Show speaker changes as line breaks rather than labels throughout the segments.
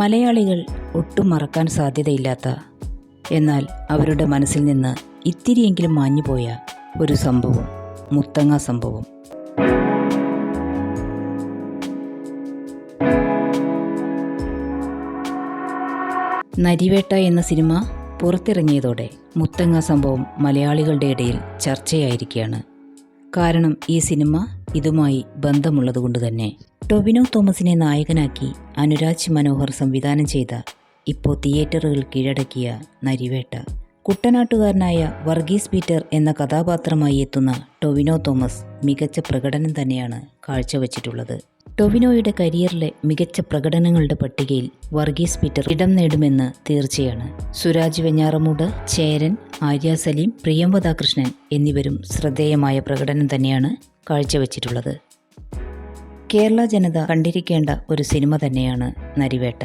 മലയാളികൾ ഒട്ടും മറക്കാൻ സാധ്യതയില്ലാത്ത, എന്നാൽ അവരുടെ മനസ്സിൽ നിന്ന് ഇത്തിരിയെങ്കിലും മാഞ്ഞുപോയ ഒരു സംഭവം, മുത്തങ്ങ സംഭവം. നരിവേട്ട എന്ന സിനിമ പുറത്തിറങ്ങിയതോടെ മുത്തങ്ങ സംഭവം മലയാളികളുടെ ഇടയിൽ ചർച്ചയായിരിക്കുകയാണ്. കാരണം ഈ സിനിമ ഇതുമായി ബന്ധമുള്ളതുകൊണ്ട് തന്നെ. ടൊവിനോ തോമസിനെ നായകനാക്കി അനുരാജ് മനോഹർ സംവിധാനം ചെയ്ത, ഇപ്പോൾ തിയേറ്ററുകൾ കീഴടക്കിയ നരിവേട്ട. കുട്ടനാട്ടുകാരനായ വർഗീസ് പീറ്റർ എന്ന കഥാപാത്രമായി എത്തുന്ന ടൊവിനോ തോമസ് മികച്ച പ്രകടനം തന്നെയാണ് കാഴ്ചവെച്ചിട്ടുള്ളത്. ടൊവിനോയുടെ കരിയറിലെ മികച്ച പ്രകടനങ്ങളുടെ പട്ടികയിൽ വർഗീസ് പീറ്റർ ഇടം നേടുമെന്ന് തീർച്ചയാണ്. സുരാജ് വെഞ്ഞാറമൂട്, ചേരൻ, ആര്യ സലീം, പ്രിയംവദാകൃഷ്ണൻ എന്നിവരും ശ്രദ്ധേയമായ പ്രകടനം തന്നെയാണ് കാഴ്ചവെച്ചിട്ടുള്ളത്. കേരള ജനത കണ്ടിരിക്കേണ്ട ഒരു സിനിമ തന്നെയാണ് നരിവേട്ട.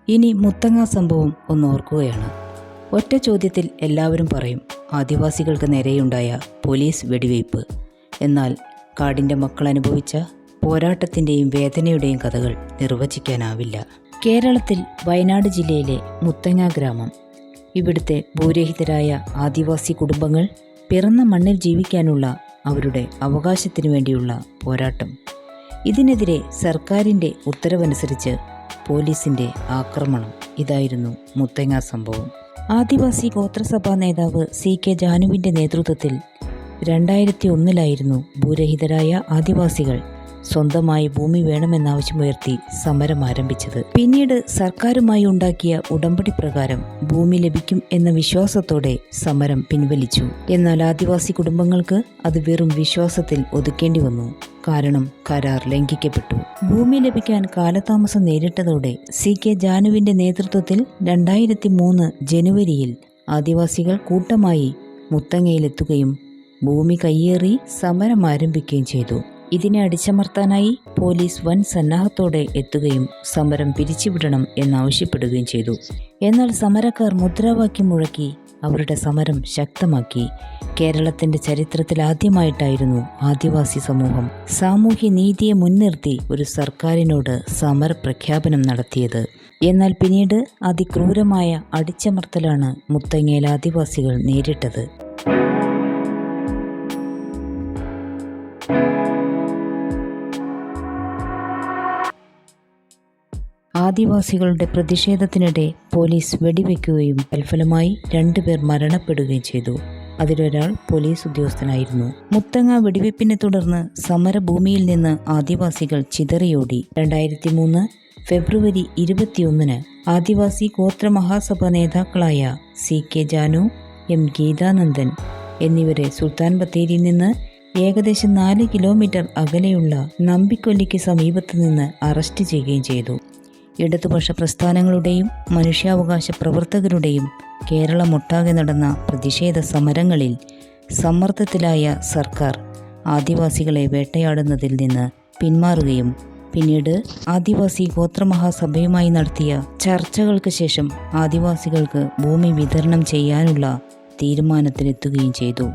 ഇനി മുത്തങ്ങ സംഭവം ഒന്ന് ഓർക്കുകയാണ്. ഒറ്റ ചോദ്യത്തിൽ എല്ലാവരും പറയും, ആദിവാസികൾക്ക് നേരെയുണ്ടായ പോലീസ് വെടിവയ്പ്. എന്നാൽ കാടിൻ്റെ മക്കൾ അനുഭവിച്ച പോരാട്ടത്തിൻ്റെയും വേദനയുടെയും കഥകൾ നിർവചിക്കാനാവില്ല. കേരളത്തിൽ വയനാട് ജില്ലയിലെ മുത്തങ്ങ ഗ്രാമം. ഇവിടുത്തെ ഭൂരഹിതരായ ആദിവാസി കുടുംബങ്ങൾ പിറന്ന മണ്ണിൽ ജീവിക്കാനുള്ള അവരുടെ അവകാശത്തിനു വേണ്ടിയുള്ള പോരാട്ടം. ഇതിനെതിരെ സർക്കാരിൻ്റെ ഉത്തരവനുസരിച്ച് പോലീസിൻ്റെ ആക്രമണം. ഇതായിരുന്നു മുത്തങ്ങ സംഭവം. ആദിവാസി ഗോത്രസഭാ നേതാവ് CK ജാനുവിൻ്റെ നേതൃത്വത്തിൽ 2001 ഭൂരഹിതരായ ആദിവാസികൾ സ്വന്തമായി ഭൂമി വേണമെന്നാവശ്യമുയർത്തി സമരം ആരംഭിച്ചത്. പിന്നീട് സർക്കാരുമായി ഉണ്ടാക്കിയ ഉടമ്പടി പ്രകാരം ഭൂമി ലഭിക്കും എന്ന വിശ്വാസത്തോടെ സമരം പിൻവലിച്ചു. എന്നാൽ ആദിവാസി കുടുംബങ്ങൾക്ക് അത് വെറും വിശ്വാസത്തിൽ ഒതുക്കേണ്ടി വന്നു. കാരണം കരാർ ലംഘിക്കപ്പെട്ടു. ഭൂമി ലഭിക്കാൻ കാലതാമസം നേരിട്ടതോടെ CK ജാനുവിൻ്റെ നേതൃത്വത്തിൽ 2003 ജനുവരിയിൽ ആദിവാസികൾ കൂട്ടമായി മുത്തങ്ങയിലെത്തുകയും ഭൂമി കയ്യേറി സമരം ആരംഭിക്കുകയും ചെയ്തു. ഇതിനെ അടിച്ചമർത്താനായി പോലീസ് വൻ സന്നാഹത്തോടെ എത്തുകയും സമരം പിരിച്ചുവിടണം എന്നാവശ്യപ്പെടുകയും ചെയ്തു. എന്നാൽ സമരക്കാർ മുദ്രാവാക്യം മുഴക്കി അവരുടെ സമരം ശക്തമാക്കി. കേരളത്തിൻ്റെ ചരിത്രത്തിൽ ആദ്യമായിട്ടായിരുന്നു ആദിവാസി സമൂഹം സാമൂഹ്യ നീതിയെ മുൻനിർത്തി ഒരു സർക്കാരിനോട് സമരപ്രഖ്യാപനം നടത്തിയത്. എന്നാൽ പിന്നീട് അതിക്രൂരമായ അടിച്ചമർത്തലാണ് മുത്തങ്ങയിൽ ആദിവാസികൾ നേരിട്ടത്. ആദിവാസികളുടെ പ്രതിഷേധത്തിനിടെ പോലീസ് വെടിവെക്കുകയും തൽഫലമായി 2 പേർ മരണപ്പെടുകയും ചെയ്തു. അതിലൊരാൾ പോലീസ് ഉദ്യോഗസ്ഥനായിരുന്നു. മുത്തങ്ങ വെടിവെപ്പിനെ തുടർന്ന് സമരഭൂമിയിൽ നിന്ന് ആദിവാസികൾ ചിതറിയോടി. 2003 ഫെബ്രുവരി 21 ആദിവാസി ഗോത്രമഹാസഭ നേതാക്കളായ CK ജാനു, M ഗീതാനന്ദൻ എന്നിവരെ സുൽത്താൻ ബത്തേരിയിൽ നിന്ന് ഏകദേശം 4 കിലോമീറ്റർ അകലെയുള്ള നമ്പിക്കൊല്ലിക്ക് സമീപത്ത് നിന്ന് അറസ്റ്റ് ചെയ്യുകയും ചെയ്തു. ഇടതുപക്ഷ പ്രസ്ഥാനങ്ങളുടെയും മനുഷ്യാവകാശ പ്രവർത്തകരുടെയും കേരളമൊട്ടാകെ നടന്ന പ്രതിഷേധ സമരങ്ങളിൽ സമ്മർദ്ദത്തിലായ സർക്കാർ ആദിവാസികളെ വേട്ടയാടുന്നതിൽ നിന്ന് പിന്മാറുകയും പിന്നീട് ആദിവാസി ഗോത്രമഹാസഭയുമായി നടത്തിയ ചർച്ചകൾക്ക് ശേഷം ആദിവാസികൾക്ക് ഭൂമി വിതരണം ചെയ്യാനുള്ള തീരുമാനത്തിലെത്തുകയും ചെയ്തു.